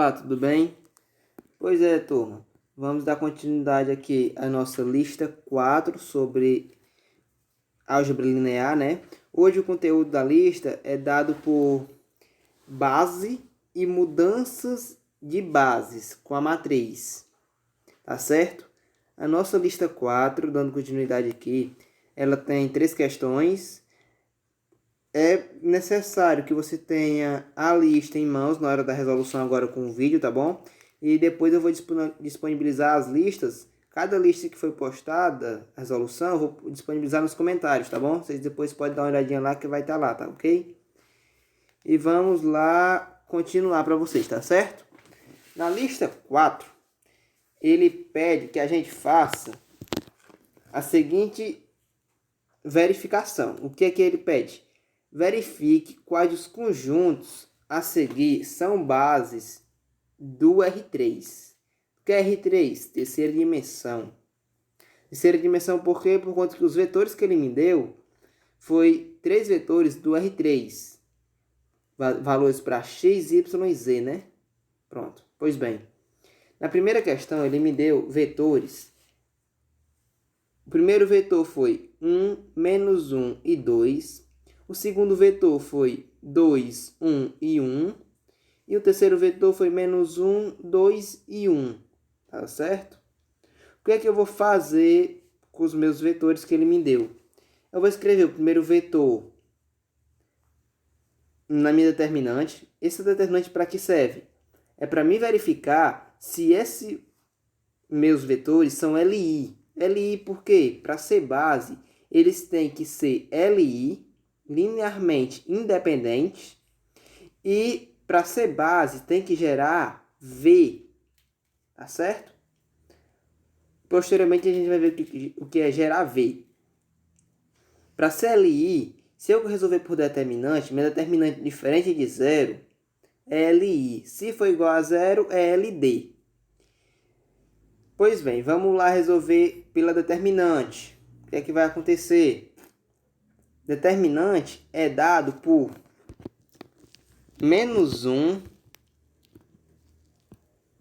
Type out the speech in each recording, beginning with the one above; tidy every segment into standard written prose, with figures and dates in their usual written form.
Olá, tudo bem? Pois é, turma. Vamos dar continuidade aqui à nossa lista 4 sobre álgebra linear, né? Hoje o conteúdo da lista é dado por base e mudanças de bases com a matriz, tá certo? A nossa lista 4, dando continuidade aqui, ela tem 3 questões. É necessário que você tenha a lista em mãos na hora da resolução agora com o vídeo, tá bom? E depois eu vou disponibilizar as listas. Cada lista que foi postada, a resolução, eu vou disponibilizar nos comentários, tá bom? Vocês depois podem dar uma olhadinha lá que vai estar lá, tá ok? E vamos lá continuar para vocês, tá certo? Na lista 4, ele pede que a gente faça a seguinte verificação. O que é que ele pede? Verifique quais os conjuntos a seguir são bases do R3. O que é R3? Terceira dimensão. Terceira dimensão por quê? Por conta que os vetores que ele me deu foi 3 vetores do R3. Valores para x, y e z, né? Pronto. Pois bem. Na primeira questão, ele me deu vetores. O primeiro vetor foi 1, menos 1 e 2. O segundo vetor foi 2, 1 e 1. E o terceiro vetor foi menos 1, 2 e 1. Tá certo? O que é que eu vou fazer com os meus vetores que ele me deu? Eu vou escrever o primeiro vetor na minha determinante. Esse determinante para que serve? É para mim verificar se esses meus vetores são LI. LI por quê? Para ser base, eles têm que ser LI, linearmente independentes, e para ser base tem que gerar V, tá certo? Posteriormente a gente vai ver o que é gerar V. Para ser LI, se eu resolver por determinante, meu determinante diferente de zero é LI. Se for igual a zero, é LD. Pois bem, vamos lá resolver pela determinante. O que é que vai acontecer? Determinante é dado por menos 1,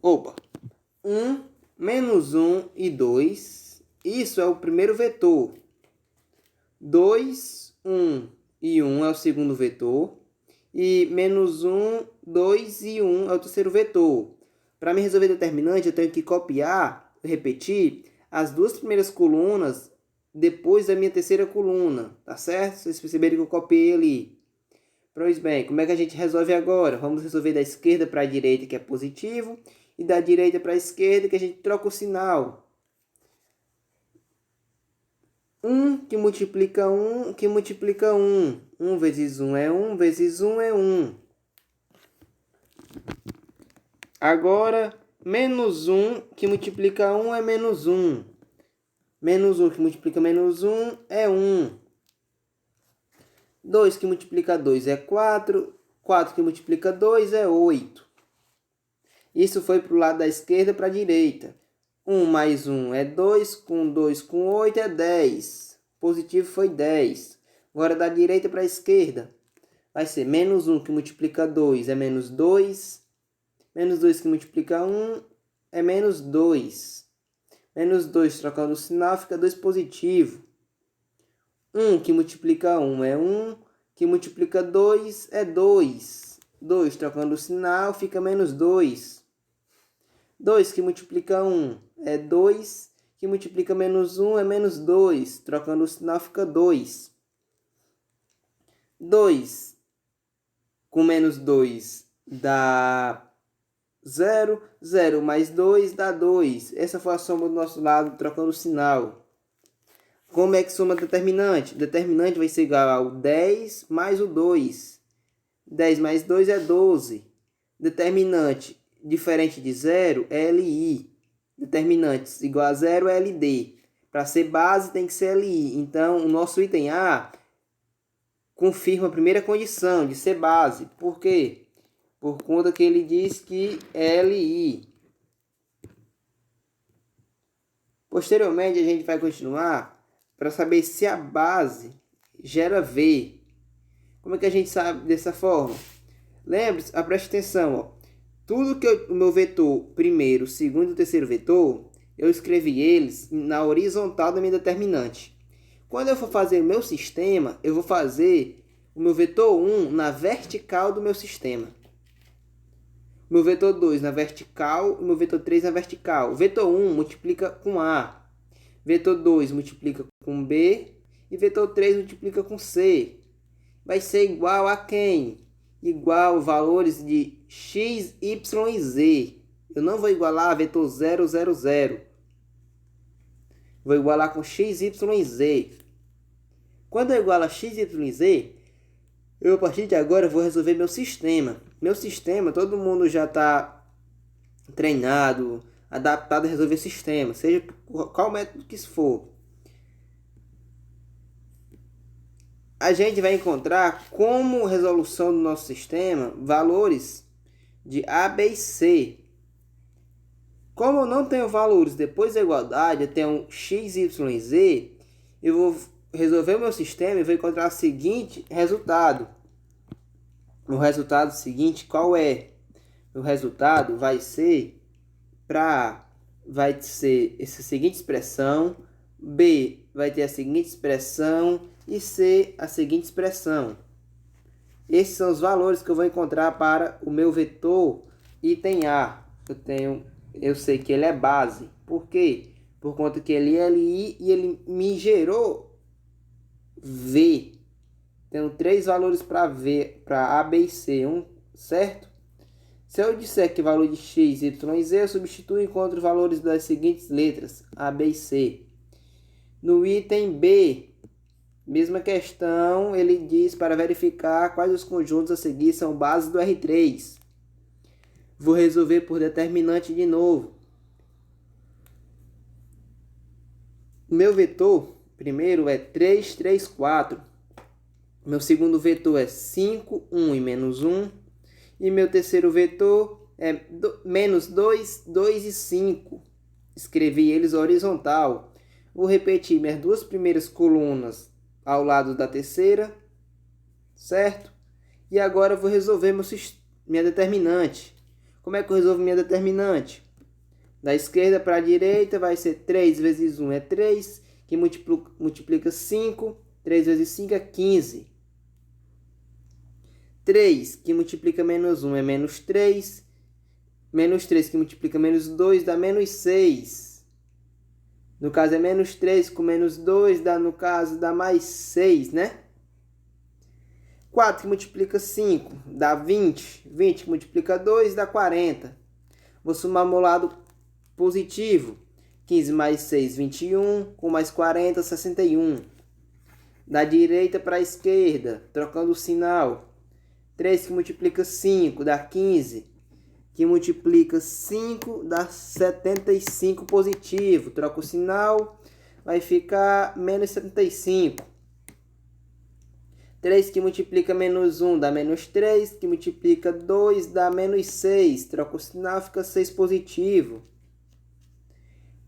1, menos 1 e 2. Isso é o primeiro vetor. 2, 1 e 1 é o segundo vetor. E menos 1, 2 e 1 é o terceiro vetor. Para me resolver determinante, eu tenho que copiar, repetir as duas primeiras colunas depois da minha terceira coluna, tá certo? Vocês perceberam que eu copiei ali. Pois bem, como é que a gente resolve agora? Vamos resolver da esquerda para a direita, que é positivo, e da direita para a esquerda, que a gente troca o sinal. 1 que multiplica 1, que multiplica 1. 1 vezes 1 é 1, vezes 1 é 1. Agora, menos 1 que multiplica 1 é menos 1. Menos 1 que multiplica menos 1 é 1. 2 que multiplica 2 é 4. 4 que multiplica 2 é 8. Isso foi para o lado da esquerda para a direita. 1 mais 1 é 2, com 2 com 8 é 10. Positivo foi 10. Agora da direita para a esquerda. Vai ser menos 1 que multiplica 2 é menos 2. Menos 2 que multiplica 1 é menos 2. Menos 2 trocando o sinal fica 2 positivo. 1 que multiplica 1 é 1. Que multiplica 2 é 2. 2 trocando o sinal fica menos 2. 2 que multiplica 1 é 2. Que multiplica menos 1 é menos 2. Trocando o sinal fica 2. 2 com menos 2 dá 0. 0 mais 2 dá 2. Essa foi a soma do nosso lado, trocando o sinal. Como é que soma determinante? Determinante vai ser igual ao 10 mais o 2. 10 mais 2 é 12. Determinante diferente de 0 é LI. Determinantes igual a 0 é LD. Para ser base tem que ser LI. Então, o nosso item A confirma a primeira condição de ser base. Por quê? Por conta que ele diz que é LI. Posteriormente, a gente vai continuar para saber se a base gera V. Como é que a gente sabe dessa forma? Lembre-se, preste atenção, ó. Tudo que o meu vetor primeiro, segundo e terceiro vetor, eu escrevi eles na horizontal da minha determinante. Quando eu for fazer o meu sistema, eu vou fazer o meu vetor 1 na vertical do meu sistema. O meu vetor 2 na vertical e o meu vetor 3 na vertical. O vetor 1 multiplica com A. Vetor 2 multiplica com B. E vetor 3 multiplica com C. Vai ser igual a quem? Igual valores de x, y e z. Eu não vou igualar a vetor 0, 0, 0. Vou igualar com x, y e z. Quando eu igualo a x, y e z, eu a partir de agora vou resolver meu sistema. Meu sistema, todo mundo já está treinado, adaptado a resolver sistema, seja qual método que for. A gente vai encontrar como resolução do nosso sistema valores de A, B e C. Como eu não tenho valores depois da igualdade, eu tenho x, y e z, eu vou resolver o meu sistema e vou encontrar o seguinte resultado. O resultado seguinte qual é? O resultado vai ser para vai ser essa seguinte expressão, B vai ter a seguinte expressão e C a seguinte expressão. Esses são os valores que eu vou encontrar para o meu vetor item A. Eu sei que ele é base. Por quê? Por conta que ele é LI e ele me gerou V. Tenho 3 valores para V, para A, B e C, certo? Se eu disser que valor de x, y e z, eu substituo e encontro os valores das seguintes letras, A, B e C. No item B, mesma questão, ele diz para verificar quais os conjuntos a seguir são bases do R3. Vou resolver por determinante de novo. O meu vetor, primeiro, é 3, 3, 4. Meu segundo vetor é 5, 1 e menos 1. E meu terceiro vetor é menos 2, 2 e 5. Escrevi eles horizontal. Vou repetir minhas duas primeiras colunas ao lado da terceira, certo? E agora eu vou resolver minha determinante. Como é que eu resolvo minha determinante? Da esquerda para a direita vai ser 3 vezes 1 é 3, que multiplica 5. 3 vezes 5 é 15. 3 que multiplica menos 1 é menos 3. Menos 3 que multiplica menos 2 dá menos 6. No caso é menos 3 com menos 2, no caso dá mais 6, né? 4 que multiplica 5 dá 20. 20 que multiplica 2 dá 40. Vou somar meu lado positivo. 15 mais 6, 21. Com mais 40, 61. Da direita para a esquerda, trocando o sinal. 3 que multiplica 5 dá 15. Que multiplica 5 dá 75 positivo. Troca o sinal, vai ficar menos 75. 3 que multiplica menos 1 dá menos 3. Que multiplica 2 dá menos 6. Troca o sinal, fica 6 positivo.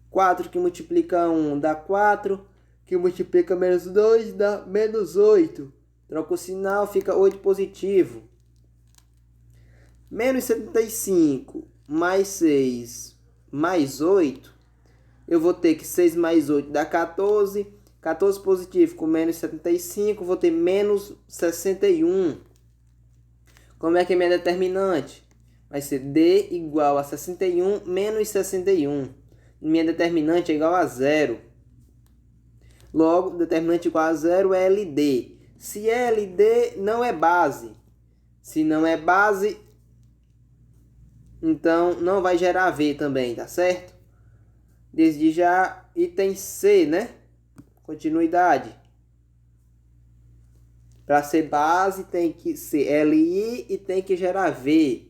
4 que multiplica 1 dá 4. Que multiplica menos 2 dá menos 8. Troca o sinal, fica 8 positivo. Menos 75 mais 6 mais 8. Eu vou ter que 6 mais 8 dá 14. 14 positivo com menos 75. Vou ter menos 61. Como é que é minha determinante? Vai ser D igual a 61 menos 61. Minha determinante é igual a 0. Logo, determinante igual a 0 é LD. Se LD não é base. Se não é base, então não vai gerar V também, tá certo? Desde já, item C, né? Continuidade. Para ser base tem que ser LI e tem que gerar V.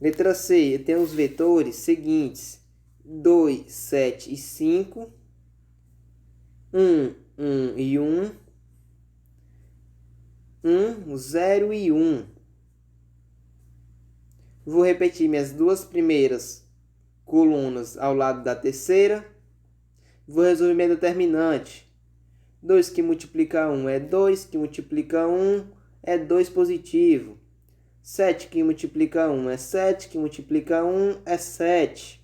Letra C, eu tenho os vetores seguintes. 2, 7 e 5. 1, 1 e 1. 1, 0 e 1. Vou repetir minhas duas primeiras colunas ao lado da terceira. Vou resolver minha determinante. 2 que multiplica 1 é 2, que multiplica 1 é 2 positivo. 7 que multiplica 1 é 7, que multiplica 1 é 7.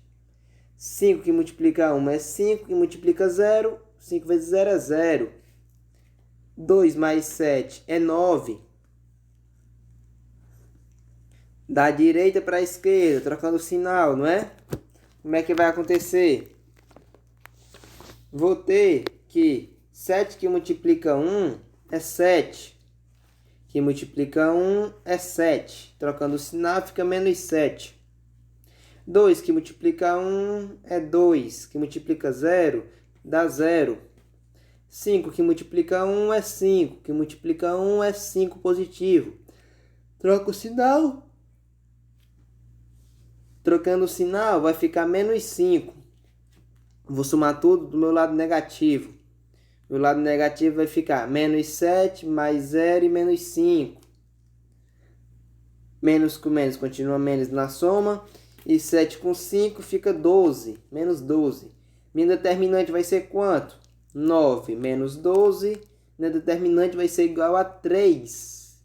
5 que multiplica 1 é 5, que multiplica 0, 5 vezes 0 é 0. 2 mais 7 é 9. Da direita para a esquerda, trocando o sinal, não é? Como é que vai acontecer? Vou ter que 7 que multiplica 1 é 7. Que multiplica 1 é 7. Trocando o sinal, fica menos 7. 2 que multiplica 1 é 2. Que multiplica 0 dá 0. 5 que multiplica 1 é 5. Que multiplica 1 é 5 positivo. Troca o sinal. Trocando o sinal, vai ficar menos 5. Vou somar tudo do meu lado negativo. Do lado negativo vai ficar menos 7, mais 0 e menos 5. Menos com menos continua menos na soma. E 7 com 5 fica 12. Menos 12. Minha determinante vai ser quanto? 9 menos 12. Minha determinante vai ser igual a 3.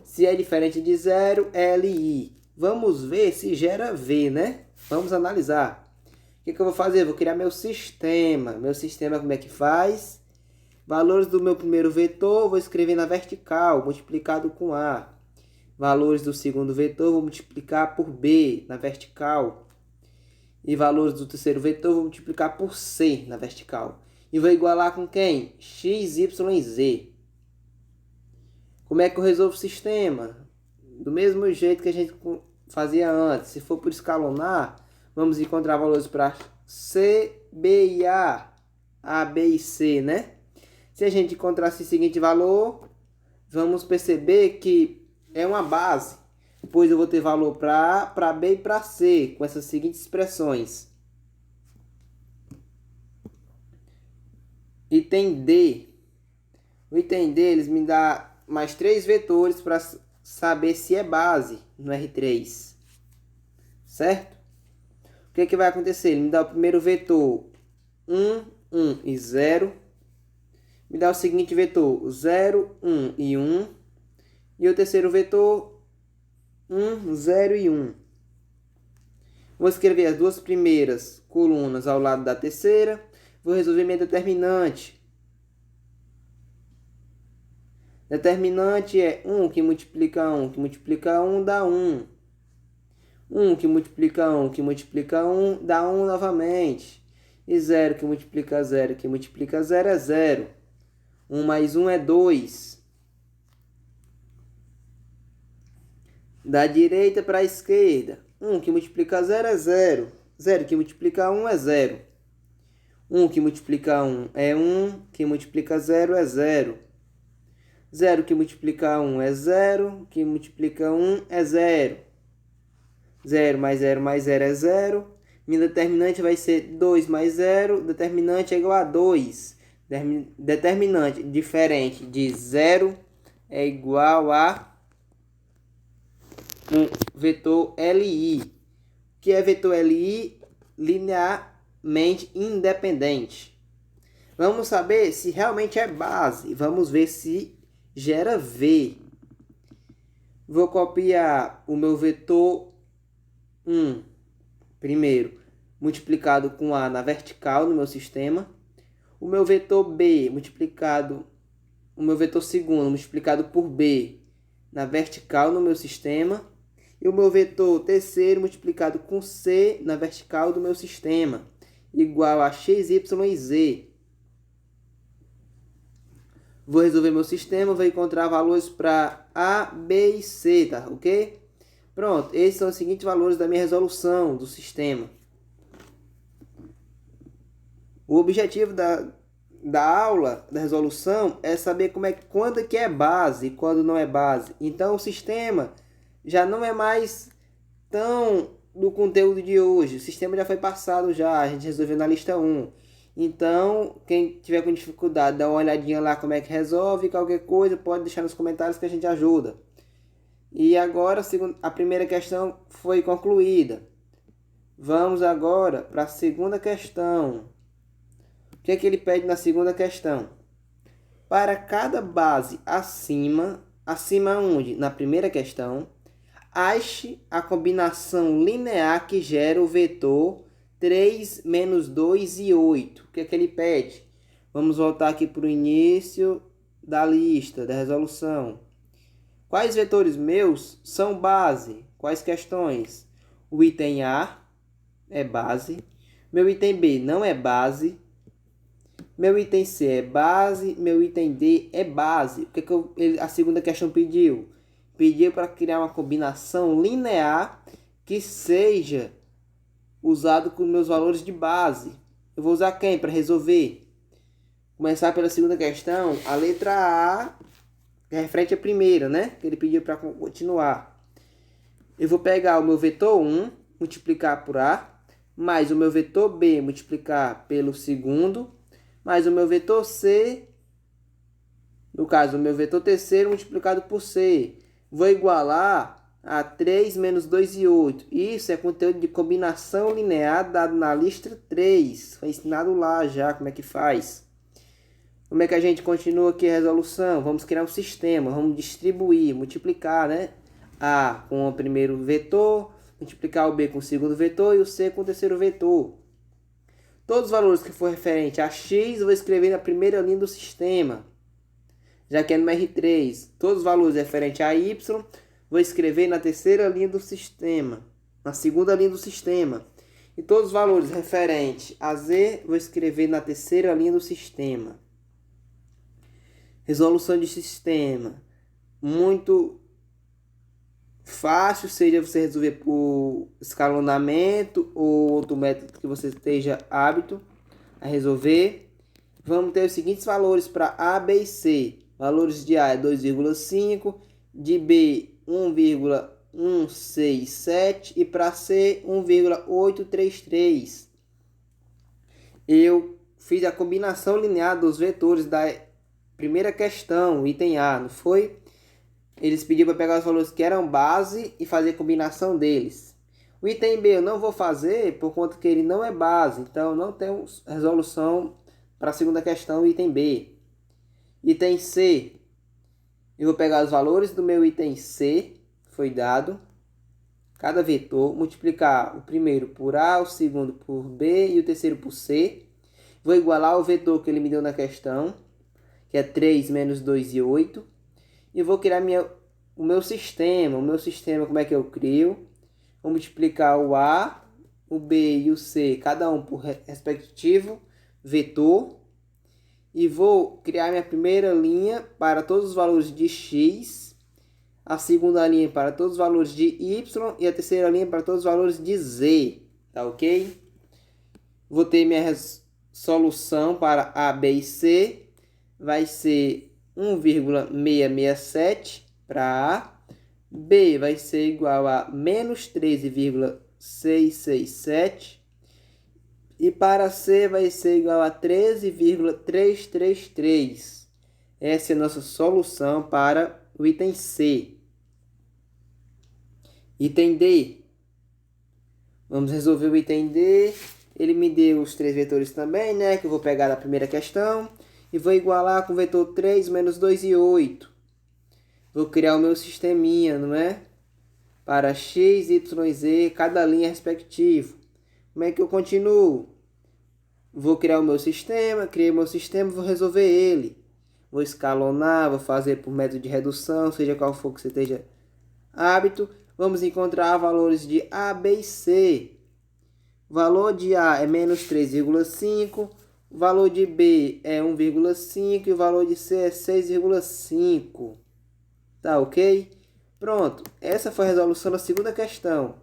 Se é diferente de 0, é LI. Vamos ver se gera V, né? Vamos analisar. O que eu vou fazer? Vou criar meu sistema. Meu sistema como é que faz? Valores do meu primeiro vetor, vou escrever na vertical, multiplicado com A. Valores do segundo vetor, vou multiplicar por B, na vertical. E valores do terceiro vetor, vou multiplicar por C, na vertical. E vou igualar com quem? X, Y e Z. Como é que eu resolvo o sistema? Do mesmo jeito que a gente fazia antes. Se for por escalonar, vamos encontrar valores para C, B e A, B e C, né? Se a gente encontrar esse seguinte valor, vamos perceber que é uma base, pois eu vou ter valor para A, para B e para C, com essas seguintes expressões. Item D. O item D, eles me dá mais 3 vetores para saber se é base no R3. Certo? O que vai acontecer? Ele me dá o primeiro vetor 1, 1 e 0. Me dá o seguinte vetor 0, 1 e 1. E o terceiro vetor 1, 0 e 1. Vou escrever as duas primeiras colunas ao lado da terceira. Vou resolver minha determinante. Determinante é 1 que multiplica 1, que multiplica 1 dá 1. 1 que multiplica 1, que multiplica 1 dá 1 novamente. E 0 que multiplica 0, que multiplica 0 é 0. 1 mais 1 é 2. Da direita para a esquerda. 1 que multiplica 0 é 0. 0 que multiplica 1 é 0. 1 que multiplica 1 é 1. Que multiplica 0 é 0. 0 que multiplica 1 é 0. Que multiplica 1 é 0. 0 mais 0 mais 0 é 0. Minha determinante vai ser 2 mais 0. Determinante é igual a 2. Determinante diferente de 0 é igual a um vetor LI. O que é vetor LI? Linearmente independente. Vamos saber se realmente é base. Vamos ver se gera V. Vou copiar o meu vetor 1 primeiro, multiplicado com A na vertical no meu sistema. O meu vetor B multiplicado, o meu vetor segundo multiplicado por B na vertical no meu sistema. E o meu vetor terceiro multiplicado com C na vertical do meu sistema, igual a x, y e z. Vou resolver meu sistema, vou encontrar valores para A, B e C, tá? Ok? Pronto, esses são os seguintes valores da minha resolução do sistema. O objetivo da aula, da resolução, é saber quando que é base e quando não é base. Então, o sistema já não é mais tão do conteúdo de hoje. O sistema já foi passado já, a gente resolveu na lista 1. Então, quem tiver com dificuldade, dá uma olhadinha lá como é que resolve. Qualquer coisa, pode deixar nos comentários que a gente ajuda. E agora, a primeira questão foi concluída. Vamos agora para a segunda questão. O que é que ele pede na segunda questão? Para cada base acima onde? Na primeira questão, Ache a combinação linear que gera o vetor 3, menos 2 e 8. O que é que ele pede? Vamos voltar aqui para o início da lista, da resolução. Quais vetores meus são base? Quais questões? O item A é base. Meu item B não é base. Meu item C é base. Meu item D é base. O que a segunda questão pediu? Pediu para criar uma combinação linear que seja usado com meus valores de base. Eu vou usar quem para resolver? Começar pela segunda questão. A letra A é referente à primeira, né? Que ele pediu para continuar. Eu vou pegar o meu vetor 1, multiplicar por A, mais o meu vetor B, multiplicar pelo segundo, mais o meu vetor C, no caso, o meu vetor terceiro, multiplicado por C. Vou igualar a 3 menos 2 e 8. Isso é conteúdo de combinação linear dado na lista 3. Foi ensinado lá já como é que faz. Como é que a gente continua aqui a resolução? Vamos criar um sistema, vamos distribuir, multiplicar, né? A com o primeiro vetor, multiplicar o B com o segundo vetor e o C com o terceiro vetor. Todos os valores que for referente a x, eu vou escrever na primeira linha do sistema, já que é no R3. Todos os valores referentes a y, vou escrever na terceira linha do sistema, na segunda linha do sistema. E todos os valores referentes a z, vou escrever na terceira linha do sistema. Resolução de sistema. Muito fácil, seja você resolver por escalonamento ou outro método que você esteja hábito a resolver. Vamos ter os seguintes valores para A, B e C. Valores de A é 2,5, de B 1,167 e para C 1,833. Eu fiz a combinação linear dos vetores da primeira questão, item A, não foi? Eles pediram para pegar os valores que eram base e fazer a combinação deles. O item B eu não vou fazer por conta que ele não é base, então não temos resolução para a segunda questão, item B. Item C, eu vou pegar os valores do meu item C, foi dado, cada vetor, multiplicar o primeiro por A, o segundo por B e o terceiro por C. Vou igualar o vetor que ele me deu na questão, que é 3 menos 2 e 8. E vou criar o meu sistema. O meu sistema, como é que eu crio? Vou multiplicar o A, o B e o C, cada um por respectivo vetor. E vou criar minha primeira linha para todos os valores de x, a segunda linha para todos os valores de y e a terceira linha para todos os valores de z. Tá ok? Vou ter minha solução para A, B e C. Vai ser 1,667 para A. B vai ser igual a menos 13,667. E para C vai ser igual a 13,333. Essa é a nossa solução para o item C. Item D. Vamos resolver o item D. Ele me deu os três vetores também, né? Que eu vou pegar na primeira questão. E vou igualar com o vetor 3 menos 2 e 8. Vou criar o meu sisteminha, não é? Para x, y e z, cada linha respectivo. Como é que eu continuo? Vou criar o meu sistema, criei o meu sistema, vou resolver ele. Vou escalonar, vou fazer por método de redução, seja qual for que você esteja hábito. Vamos encontrar valores de A, B e C. O valor de A é menos 3,5. O valor de B é 1,5 e o valor de C é 6,5. Tá ok? Pronto. Essa foi a resolução da segunda questão.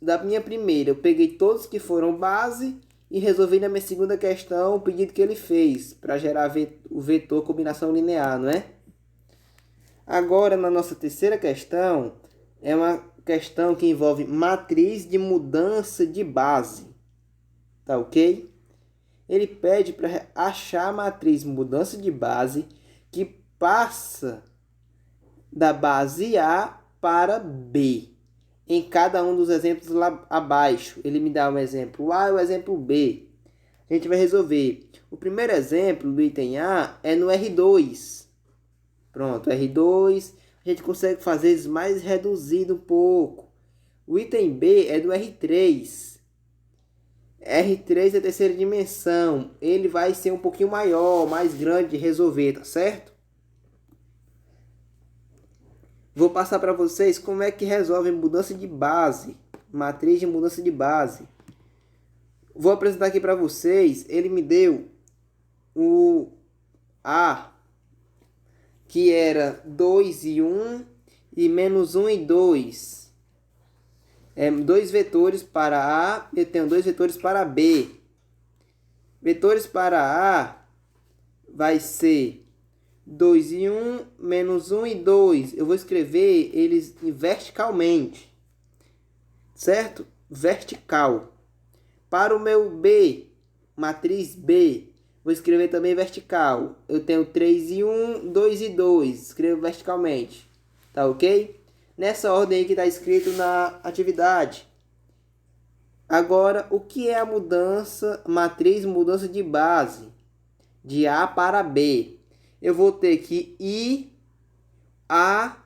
Da minha primeira, eu peguei todos que foram base e resolvi na minha segunda questão o pedido que ele fez para gerar o vetor combinação linear, não é? Agora, na nossa terceira questão, é uma questão que envolve matriz de mudança de base. Tá ok? Ele pede para achar a matriz mudança de base que passa da base A para B. Em cada um dos exemplos lá abaixo, ele me dá um exemplo A e o exemplo B. A gente vai resolver. O primeiro exemplo do item A é no R2. Pronto, R2. a gente consegue fazer isso mais reduzido um pouco. O item B é do R3. R3 é a terceira dimensão. Ele vai ser um pouquinho maior, mais grande de resolver, tá certo? Vou passar para vocês como é que resolve mudança de base. Matriz de mudança de base. Vou apresentar aqui para vocês. Ele me deu o A, que era 2 e 1, e menos 1 e 2. Dois vetores para A, eu tenho dois vetores para B. Vetores para A vai ser 2 e 1, menos 1 e 2. Eu vou escrever eles verticalmente, certo? Vertical. Para o meu B, matriz B, vou escrever também vertical. Eu tenho 3 e 1, 2 e 2. Escrevo verticalmente. Tá ok? Nessa ordem aí que está escrito na atividade. Agora, o que é a mudança, mudança de base? De A para B. Eu vou ter que ir A,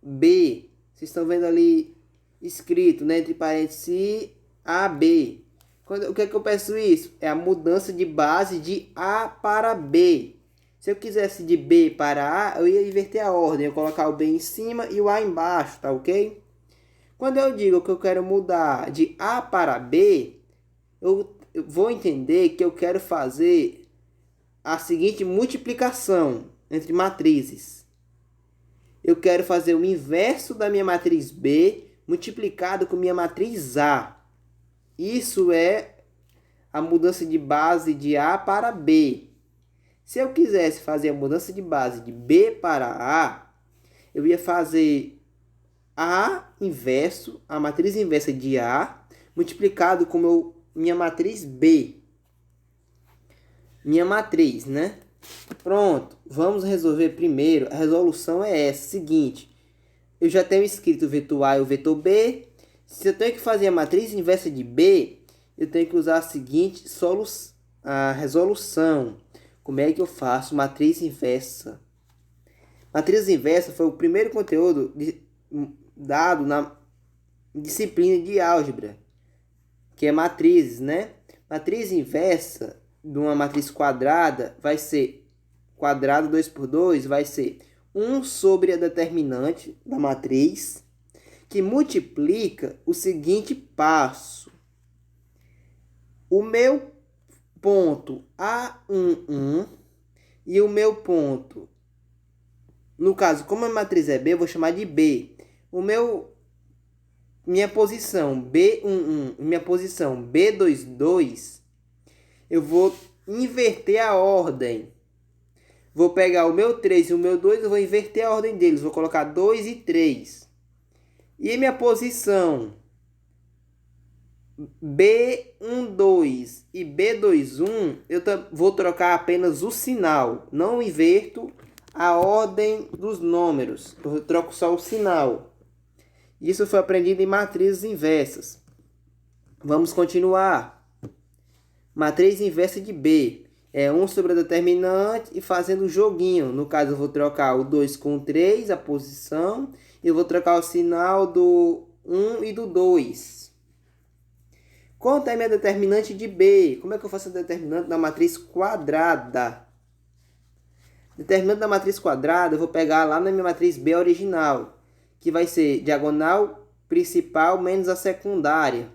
B. Vocês estão vendo ali escrito, né? Entre parênteses, A, B. O que é que eu peço isso? É a mudança de base de A para B. Se eu quisesse de B para A, eu ia inverter a ordem. Eu ia colocar o B em cima e o A embaixo, tá ok? Quando eu digo que eu quero mudar de A para B, eu vou entender que eu quero fazer a seguinte multiplicação entre matrizes. Eu quero fazer o inverso da minha matriz B multiplicado com minha matriz A. Isso é a mudança de base de A para B. Se eu quisesse fazer a mudança de base de B para A, eu ia fazer A inverso, a matriz inversa de A, multiplicado com minha matriz B. Minha matriz, né? Pronto, vamos resolver primeiro. A resolução é essa, seguinte. Eu já tenho escrito o vetor A e o vetor B. Se eu tenho que fazer a matriz inversa de B, eu tenho que usar a seguinte a resolução. Como é que eu faço matriz inversa? Matriz inversa foi o primeiro conteúdo dado na disciplina de álgebra, que é matrizes, né? Matriz inversa de uma matriz quadrada vai ser quadrado 2 por 2, vai ser 1 sobre a determinante da matriz, que multiplica o seguinte passo. O meu ponto A11 e o meu ponto, no caso, como a matriz é B, eu vou chamar de B. Minha posição B11 e minha posição B22, eu vou inverter a ordem. Vou pegar o meu 3 e o meu 2, eu vou inverter a ordem deles. Vou colocar 2 e 3. E minha posição B12 e B21, eu vou trocar apenas o sinal. Não inverto a ordem dos números. Eu troco só o sinal. Isso foi aprendido em matrizes inversas. Vamos continuar. Matriz inversa de B. É 1 sobre a determinante e fazendo o joguinho. No caso, eu vou trocar o 2 com o 3, a posição. E eu vou trocar o sinal do 1 e do 2. Quanto é minha determinante de B? Como é que eu faço a determinante da matriz quadrada? Determinante da matriz quadrada, eu vou pegar lá na minha matriz B original, que vai ser diagonal principal menos a secundária.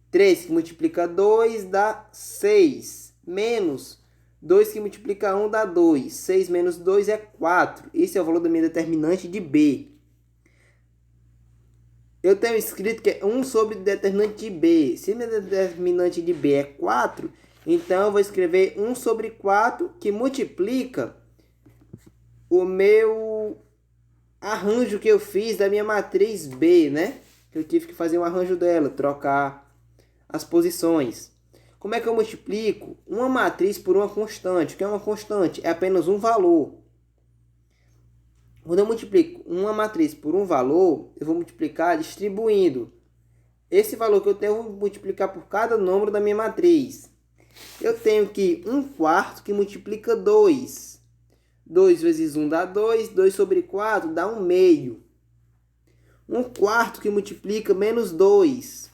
3 que multiplica 2 dá 6. Menos 2 que multiplica 1 dá 2. 6 menos 2 é 4. Esse é o valor da minha determinante de B. Eu tenho escrito que é 1 sobre determinante de B. Se minha determinante de B é 4, então eu vou escrever 1 sobre 4 que multiplica o meu arranjo que eu fiz da minha matriz B, né? Eu tive que fazer um arranjo dela, trocar as posições. Como é que eu multiplico uma matriz por uma constante? O que é uma constante? É apenas um valor. Quando eu multiplico uma matriz por um valor, eu vou multiplicar distribuindo. Esse valor que eu tenho, eu vou multiplicar por cada número da minha matriz. Eu tenho que 1/4 que multiplica 2. 2 vezes 1 dá 2. 2 sobre 4 dá 1 meio. 1 quarto que multiplica menos 2.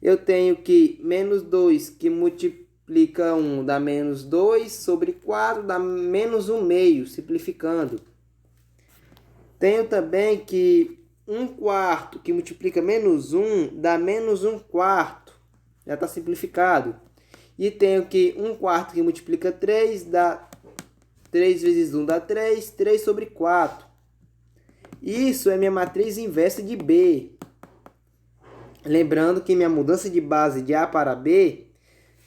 Eu tenho que menos 2 que multiplica 1 dá menos 2 sobre 4 dá menos 1 meio, simplificando. Tenho também que 1 quarto que multiplica menos 1 dá menos 1 quarto. Já está simplificado. E tenho que 1 quarto que multiplica 3 dá 3 vezes 1 dá 3. 3 sobre 4. Isso é minha matriz inversa de B. Lembrando que minha mudança de base de A para B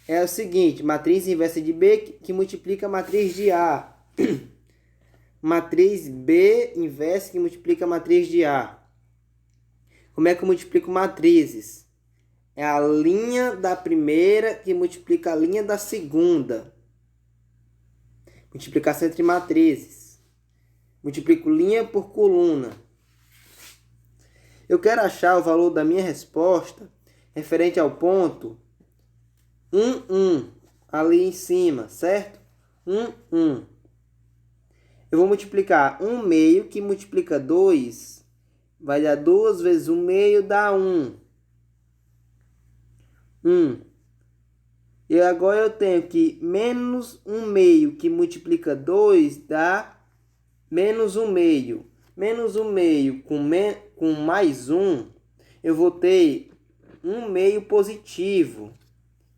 é o seguinte. Matriz inversa de B que multiplica a matriz de A. Matriz B inversa que multiplica a matriz de A. Como é que eu multiplico matrizes? É a linha da primeira que multiplica a linha da segunda. Multiplicação entre matrizes. Multiplico linha por coluna. Eu quero achar o valor da minha resposta referente ao ponto 1, 1. Ali em cima, certo? 1, 1. Eu vou multiplicar 1 meio que multiplica 2. Vai dar 2 vezes 1 meio dá 1. 1. E agora eu tenho que menos 1 meio que multiplica 2 dá menos 1 meio. Menos 1 meio com mais 1, eu vou ter 1 meio positivo.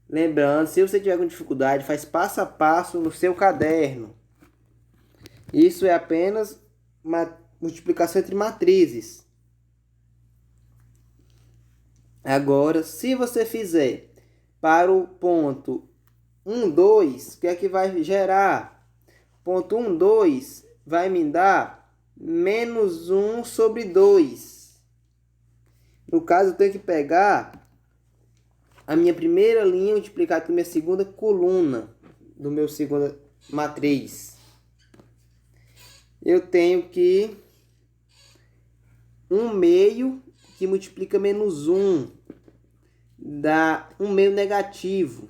Lembrando, se você tiver com dificuldade, faz passo a passo no seu caderno. Isso é apenas uma multiplicação entre matrizes. Agora, se você fizer para o ponto 1, 2, o que é que vai gerar? Ponto 1, 2 vai me dar menos 1 sobre 2. No caso, eu tenho que pegar a minha primeira linha multiplicada com a minha segunda coluna do meu segunda matriz. Eu tenho que 1 meio que multiplica menos 1 dá 1 meio negativo.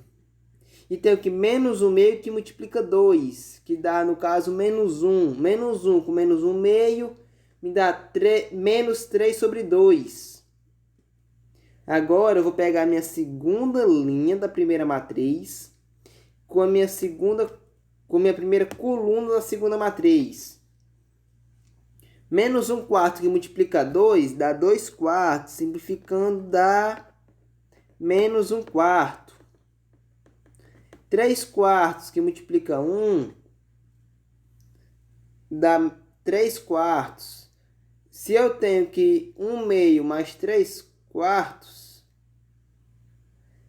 E tenho que menos 1 meio que multiplica 2, que dá, no caso, menos 1. Menos 1 com menos 1 meio me dá menos 3 sobre 2. Agora eu vou pegar a minha segunda linha da primeira matriz com a minha primeira coluna da segunda matriz. Menos 1 quarto que multiplica 2 dá 2 quartos, simplificando dá menos 1 quarto. 3 quartos que multiplica 1 dá 3 quartos. Se eu tenho que 1 meio mais 3 quartos,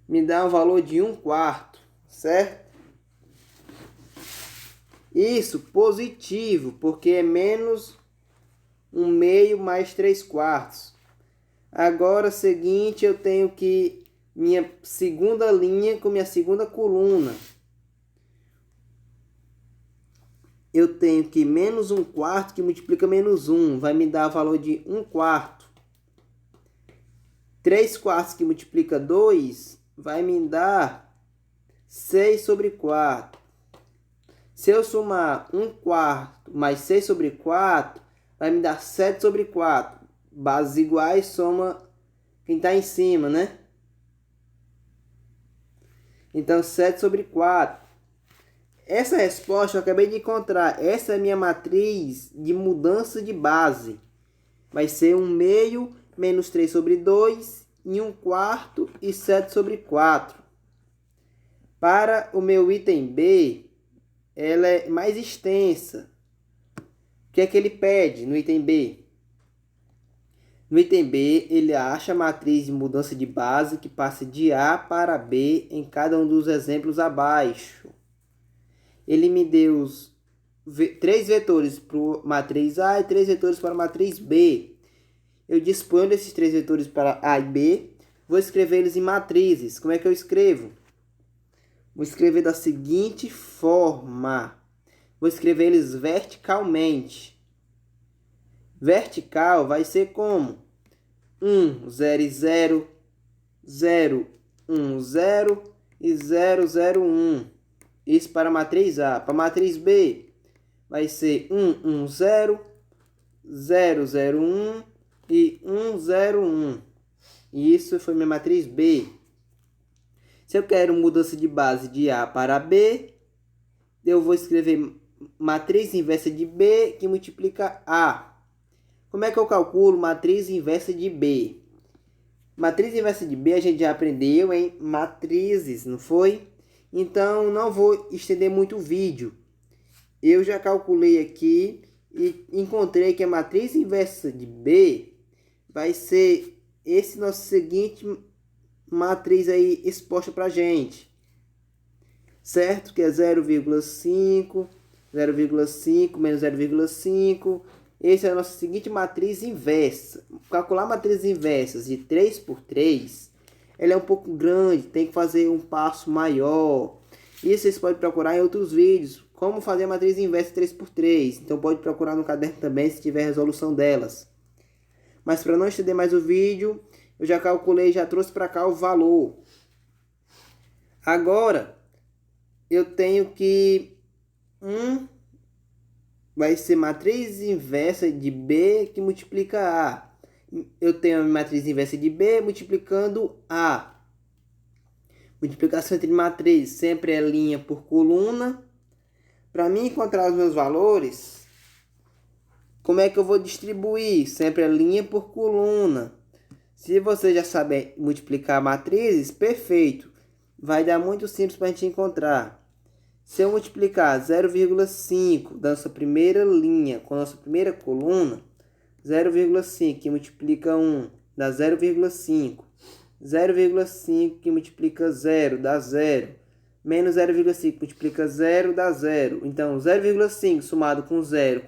me dá um valor de 1 quarto, certo? Isso positivo, porque é menos 1 meio mais 3 quartos. Agora, seguinte, eu tenho que minha segunda linha com minha segunda coluna. Eu tenho que menos 1 quarto que multiplica menos 1. Vai me dar o valor de 1 quarto. 3 quartos que multiplica 2 vai me dar 6 sobre 4. Se eu somar 1 quarto mais 6 sobre 4, vai me dar 7 sobre 4. Bases iguais, soma quem está em cima, né? Então, 7 sobre 4. Essa resposta eu acabei de encontrar. Essa é a minha matriz de mudança de base. Vai ser 1 meio menos 3 sobre 2 e 1 quarto e 7 sobre 4. Para o meu item B, ela é mais extensa. O que é que ele pede no item B? No item B, ele acha a matriz de mudança de base que passa de A para B em cada um dos exemplos abaixo. Ele me deu 3 vetores para a matriz A e 3 vetores para a matriz B. Eu disponho desses 3 vetores para A e B. Vou escrever eles em matrizes. Como é que eu escrevo? Vou escrever da seguinte forma. Vou escrever eles verticalmente. Vertical vai ser como? 1, 0 e 0, 0, 1, 0 e 0, 0, 1. Isso para a matriz A. Para a matriz B, vai ser 1, 1, 0, 0, 0, 1 e 1, 0, 1. Isso foi minha matriz B. Se eu quero mudança de base de A para B, eu vou escrever matriz inversa de B que multiplica A. Como é que eu calculo matriz inversa de B? Matriz inversa de B a gente já aprendeu em matrizes, não foi? Então não vou estender muito o vídeo. Eu já calculei aqui e encontrei que a matriz inversa de B vai ser esse nosso seguinte matriz aí exposta para a gente. Certo? Que é 0,5, 0,5 menos 0,5. Essa é a nossa seguinte matriz inversa. Calcular matrizes inversas de 3 por 3, ela é um pouco grande, tem que fazer um passo maior. Isso vocês podem procurar em outros vídeos, como fazer a matriz inversa 3 por 3. Então pode procurar no caderno também se tiver resolução delas. Mas para não estender mais o vídeo, eu já calculei, já trouxe para cá o valor. Agora, eu tenho que vai ser matriz inversa de B que multiplica A. Eu tenho a matriz inversa de B multiplicando A. Multiplicação entre matriz sempre é linha por coluna. Para mim encontrar os meus valores, como é que eu vou distribuir? Sempre é linha por coluna. Se você já sabe multiplicar matrizes, perfeito. Vai dar muito simples para a gente encontrar. Se eu multiplicar 0,5 da nossa primeira linha com a nossa primeira coluna, 0,5 que multiplica 1 dá 0,5. 0,5 que multiplica 0 dá 0. Menos 0,5 multiplica 0 dá 0. Então, 0,5 somado com 0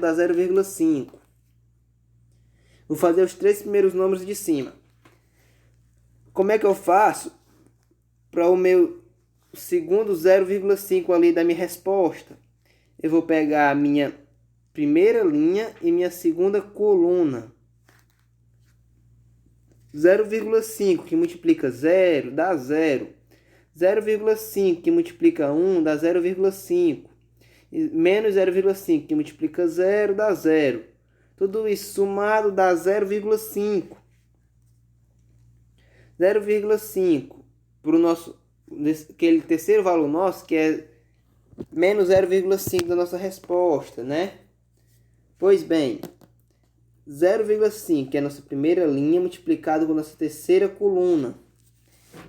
dá 0,5. Vou fazer os três primeiros números de cima. Como é que eu faço para o meu segundo 0,5 ali da minha resposta? Eu vou pegar a minha primeira linha e minha segunda coluna. 0,5 que multiplica 0 dá 0. 0,5 que multiplica 1 dá 0,5. Menos 0,5 que multiplica 0 dá 0. Tudo isso somado dá 0,5. 0,5 para o nosso, aquele terceiro valor nosso, que é menos 0,5 da nossa resposta, né? Pois bem, 0,5 que é a nossa primeira linha multiplicado com a nossa terceira coluna.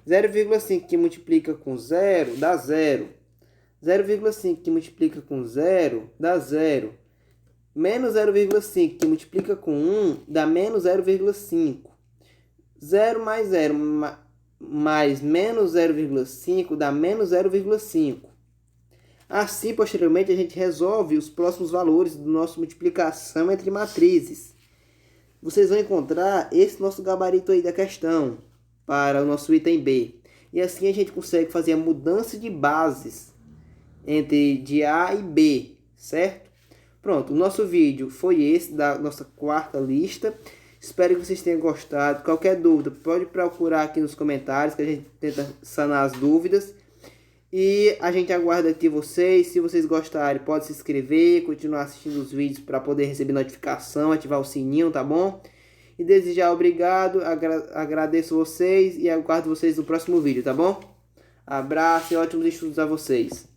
0,5 que multiplica com 0 dá 0. 0,5 que multiplica com 0 dá 0. Menos 0,5 que multiplica com 1 dá menos 0,5. 0 mais 0 mais menos 0,5 dá menos 0,5. Assim, posteriormente, a gente resolve os próximos valores do nosso multiplicação entre matrizes. Vocês vão encontrar esse nosso gabarito aí da questão para o nosso item B. E assim a gente consegue fazer a mudança de bases de A e B, certo? Pronto, o nosso vídeo foi esse da nossa quarta lista. Espero que vocês tenham gostado. Qualquer dúvida, pode procurar aqui nos comentários que a gente tenta sanar as dúvidas. E a gente aguarda aqui vocês. Se vocês gostarem, pode se inscrever, continuar assistindo os vídeos para poder receber notificação, ativar o sininho, tá bom? E desde já, obrigado, agradeço vocês e aguardo vocês no próximo vídeo, tá bom? Abraço e ótimos estudos a vocês.